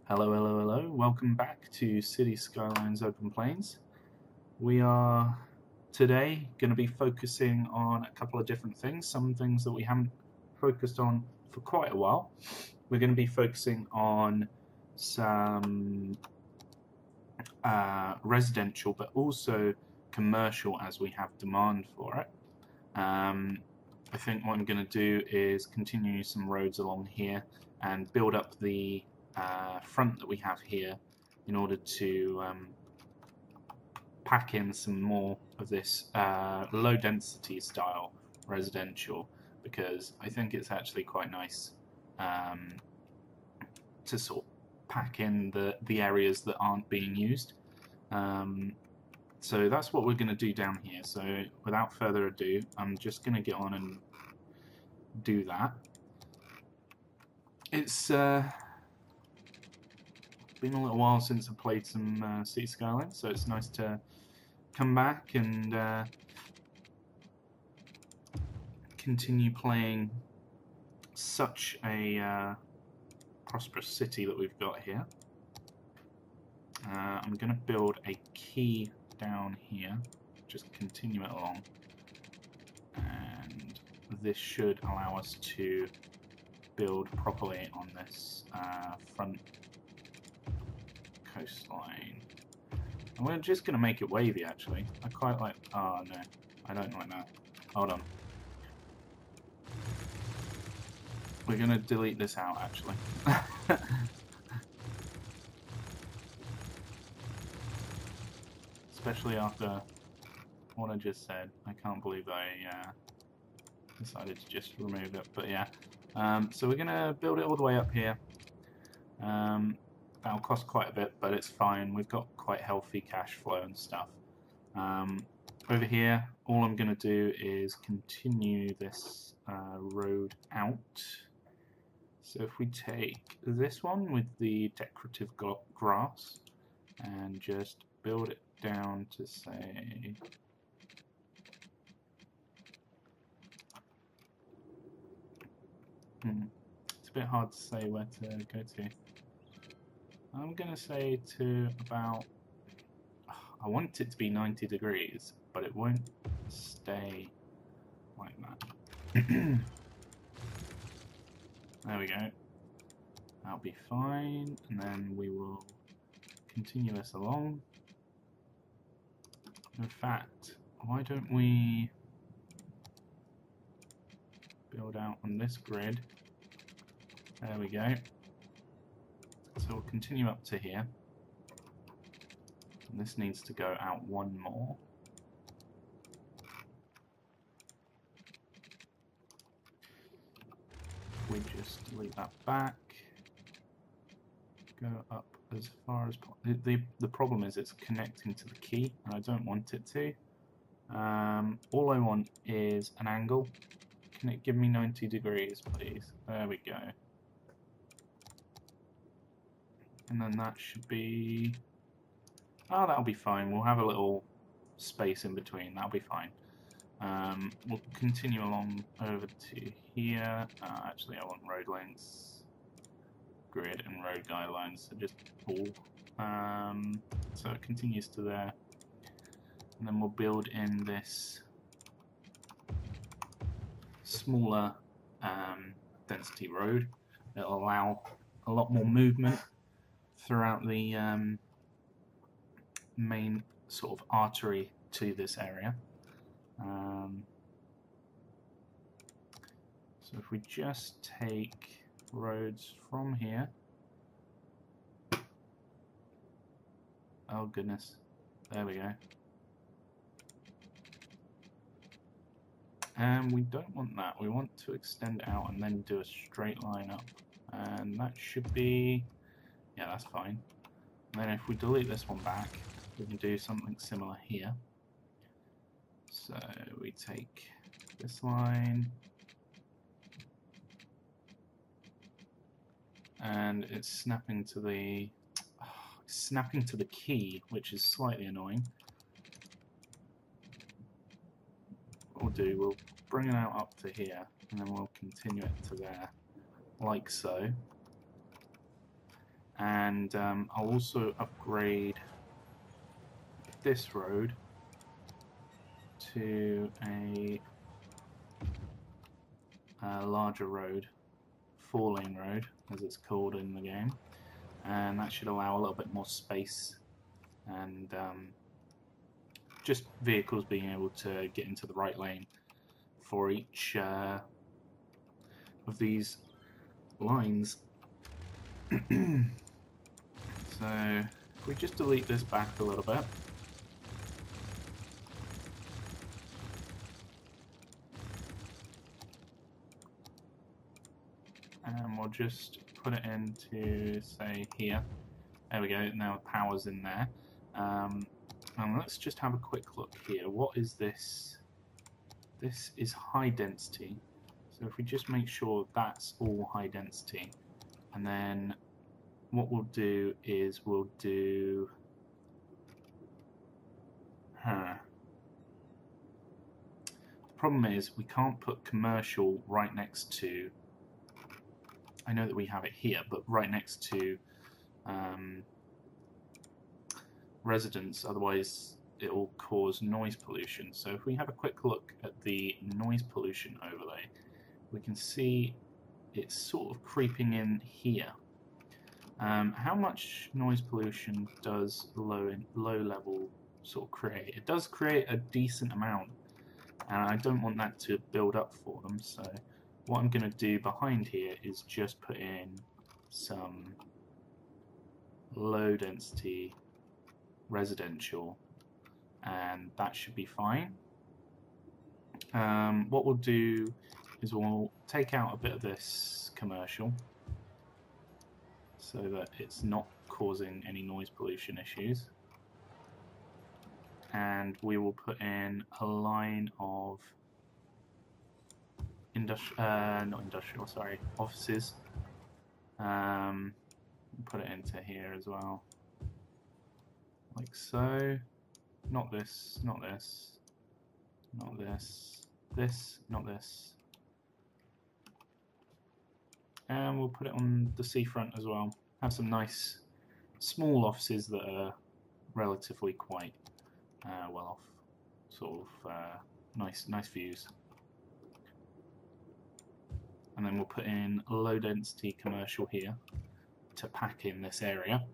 Hello, hello, hello. Welcome back to City Skylines Open Plains. We are today going to be focusing on a couple of different things, some things that we haven't focused on for quite a while. We're going to be focusing on some residential but also commercial as we have demand for it. I think what I'm going to do is continue some roads along here and build up the front that we have here in order to pack in some more of this low density style residential, because I think it's actually quite nice to sort of pack in the areas that aren't being used. So that's what we're going to do down here. So without further ado, I'm just going to get on and do that. It's been a little while since I played some City Skylines, so it's nice to come back and continue playing such a prosperous city that we've got here. I'm going to build a quay down here, just continue it along, and this should allow us to build properly on this front coastline. And we're just going to make it wavy, actually. I quite like... oh no, I don't like that. Hold on. We're going to delete this out, actually. Especially after what I just said. I can't believe I decided to just remove it, but yeah. So we're going to build it all the way up here. That'll cost quite a bit, but it's fine. We've got quite healthy cash flow and stuff. Over here, all I'm going to do is continue this road out. So if we take this one with the decorative grass and just build it down to, say, it's a bit hard to say where to go to. I'm going to say to about, I want it to be 90 degrees, but it won't stay like that. There we go. That'll be fine, and then we will continue this along. In fact, why don't we build out on this grid? There we go. So we'll continue up to here. And this needs to go out one more. We just delete that back. Go up as far as possible. The problem is it's connecting to the key, and I don't want it to. All I want is an angle. Can it give me 90 degrees, please? There we go. And then that should be... oh, that'll be fine. We'll have a little space in between. That'll be fine. We'll continue along over to here. Actually, I want road lengths, grid, and road guidelines. So just all. So it continues to there. And then we'll build in this smaller density road. It'll allow a lot more movement throughout the main sort of artery to this area. So if we just take roads from here, oh goodness, there we go. And we don't want that, we want to extend it out and then do a straight line up, and that should be, yeah, that's fine. And then if we delete this one back, we can do something similar here. So we take this line, and it's snapping to the key, which is slightly annoying. What we'll do, we'll bring it out up to here, and then we'll continue it to there, like so. And I'll also upgrade this road to a larger road, 4-lane road, as it's called in the game, and that should allow a little bit more space and just vehicles being able to get into the right lane for each of these lines. So if we just delete this back a little bit, and we'll just put it into, say, here. There we go, now power's in there. And let's just have a quick look here. What is this? This is high density. So if we just make sure that's all high density, and then what we'll do is we'll do The problem is we can't put commercial right next to, I know that we have it here, but right next to residents, otherwise it will cause noise pollution. So if we have a quick look at the noise pollution overlay, we can see it's sort of creeping in here. How much noise pollution does low level sort of create? It does create a decent amount, and I don't want that to build up for them, so what I'm going to do behind here is just put in some low density residential, and that should be fine. What we'll do is we'll take out a bit of this commercial so that it's not causing any noise pollution issues, and we will put in a line of offices. Put it into here as well, like so. Not this, not this, not this, this, not this. And we'll put it on the seafront as well. Have some nice small offices that are relatively quite well off, sort of nice views. And then we'll put in low density commercial here to pack in this area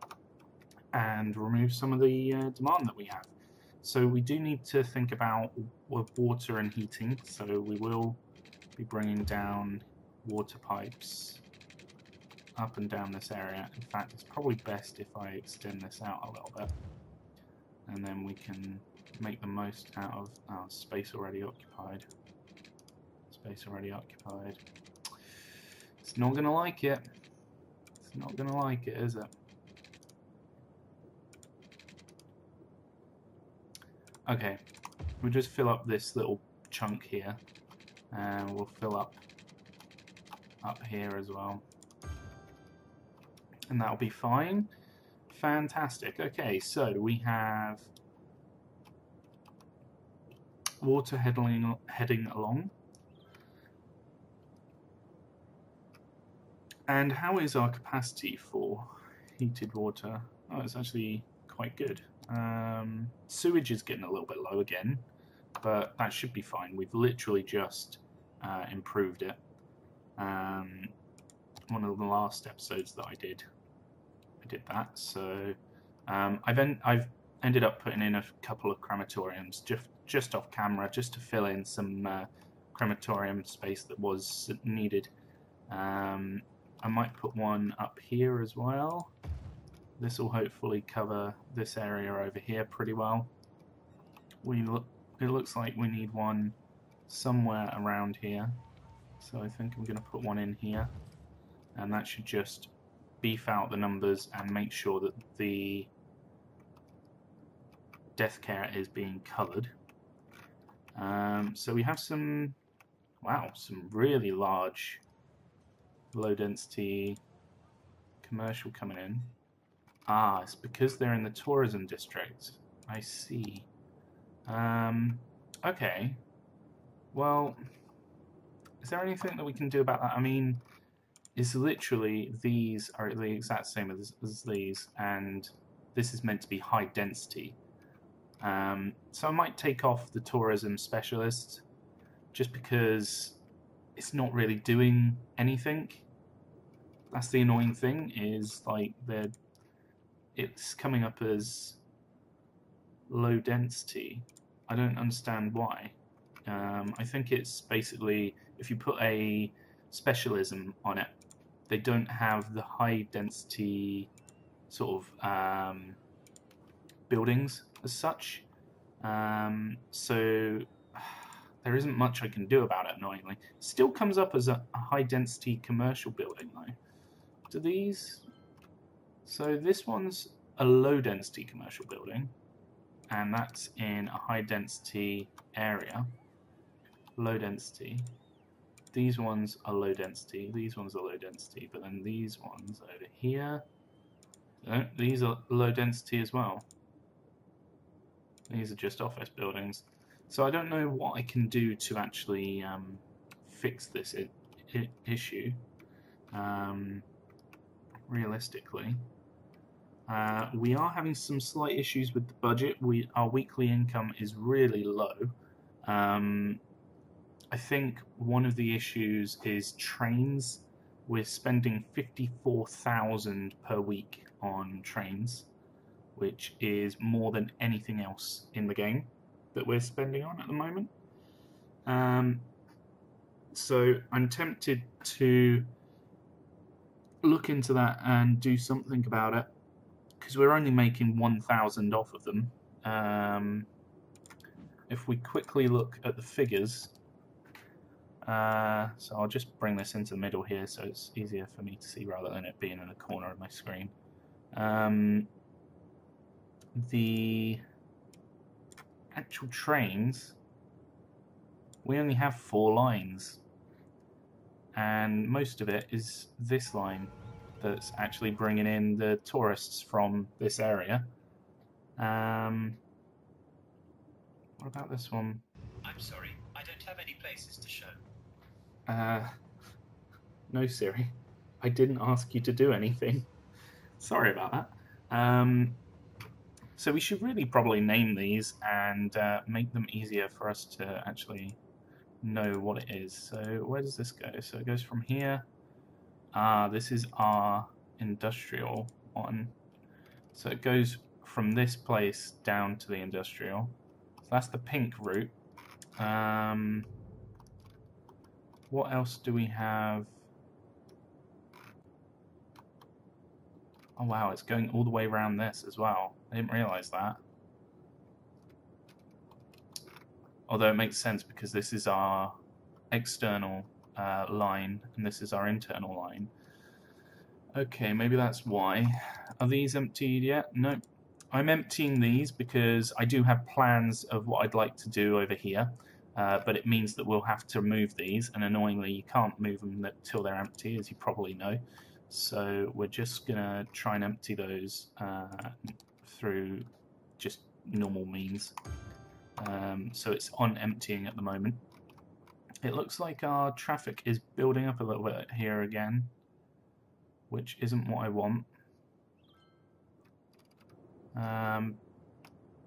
and remove some of the demand that we have. So we do need to think about water and heating, so we will be bringing down water pipes up and down this area. In fact, it's probably best if I extend this out a little bit, and then we can make the most out of space already occupied. Space already occupied. It's not going to like it. It's not going to like it, is it? Okay, we'll just fill up this little chunk here, and we'll fill up here as well, and that'll be fine. Fantastic. Okay, so we have water heading along. And how is our capacity for heated water? Oh, it's actually quite good. Sewage is getting a little bit low again, but that should be fine. We've literally just improved it. One of the last episodes that I did that. So I've ended up putting in a couple of crematoriums just off camera, just to fill in some crematorium space that was needed. I might put one up here as well. This will hopefully cover this area over here pretty well. It looks like we need one somewhere around here, so I think I'm going to put one in here, and that should just beef out the numbers and make sure that the death care is being covered. So we have some really large low density commercial coming in. Ah, it's because they're in the tourism district. I see. Okay. Well, is there anything that we can do about that? I mean, is literally these are the exact same as these, and this is meant to be high density. So I might take off the tourism specialist just because it's not really doing anything. That's the annoying thing, is like it's coming up as low density. I don't understand why. I think it's basically if you put a specialism on it, they don't have the high density sort of buildings as such. So there isn't much I can do about it, annoyingly. Still comes up as a high density commercial building though. Do these? So this one's a low density commercial building, and that's in a high density area. Low density. These ones are low density, these ones are low density, but then these ones over here, these are low density as well. These are just office buildings. So I don't know what I can do to actually fix this issue realistically. We are having some slight issues with the budget. Our weekly income is really low. I think one of the issues is trains. We're spending 54,000 per week on trains, which is more than anything else in the game that we're spending on at the moment. So I'm tempted to look into that and do something about it, because we're only making 1,000 off of them. If we quickly look at the figures, so I'll just bring this into the middle here so it's easier for me to see rather than it being in a corner of my screen. The actual trains, we only have 4 lines, and most of it is this line that's actually bringing in the tourists from this area. What about this one? I'm sorry, I don't have any places to show. No, Siri, I didn't ask you to do anything. Sorry about that. So we should really probably name these and make them easier for us to actually know what it is. So where does this go? So it goes from here. This is our industrial one. So it goes from this place down to the industrial. So that's the pink route. What else do we have? Oh wow, it's going all the way around this as well. I didn't realise that. Although it makes sense because this is our external line and this is our internal line. Okay, maybe that's why. Are these emptied yet? No. I'm emptying these because I do have plans of what I'd like to do over here, but it means that we'll have to move these, and annoyingly you can't move them till they're empty, as you probably know. So we're just going to try and empty those through just normal means. So it's on emptying at the moment. It looks like our traffic is building up a little bit here again, which isn't what I want.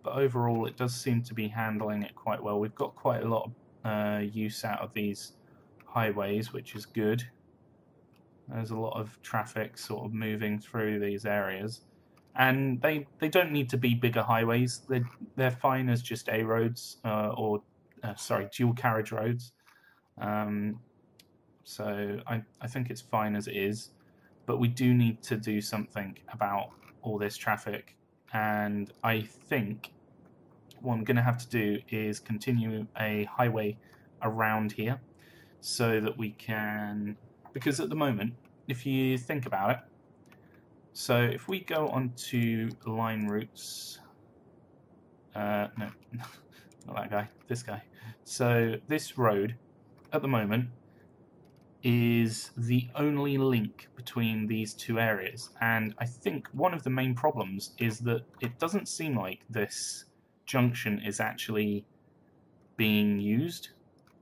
But overall it does seem to be handling it quite well. We've got quite a lot of use out of these highways, which is good. There's a lot of traffic sort of moving through these areas, and they don't need to be bigger highways. They're fine as just A roads sorry, dual carriage roads. So I think it's fine as it is, but we do need to do something about all this traffic, and I think what I'm going to have to do is continue a highway around here so that we can, because at the moment, if you think about it, so if we go onto line routes, no, not that guy, this guy. So this road at the moment is the only link between these two areas, and I think one of the main problems is that it doesn't seem like this junction is actually being used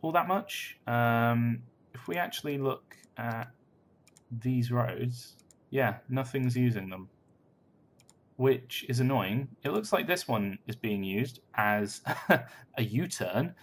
all that much. If we actually look at these roads, yeah, nothing's using them, which is annoying. It looks like this one is being used as a U-turn.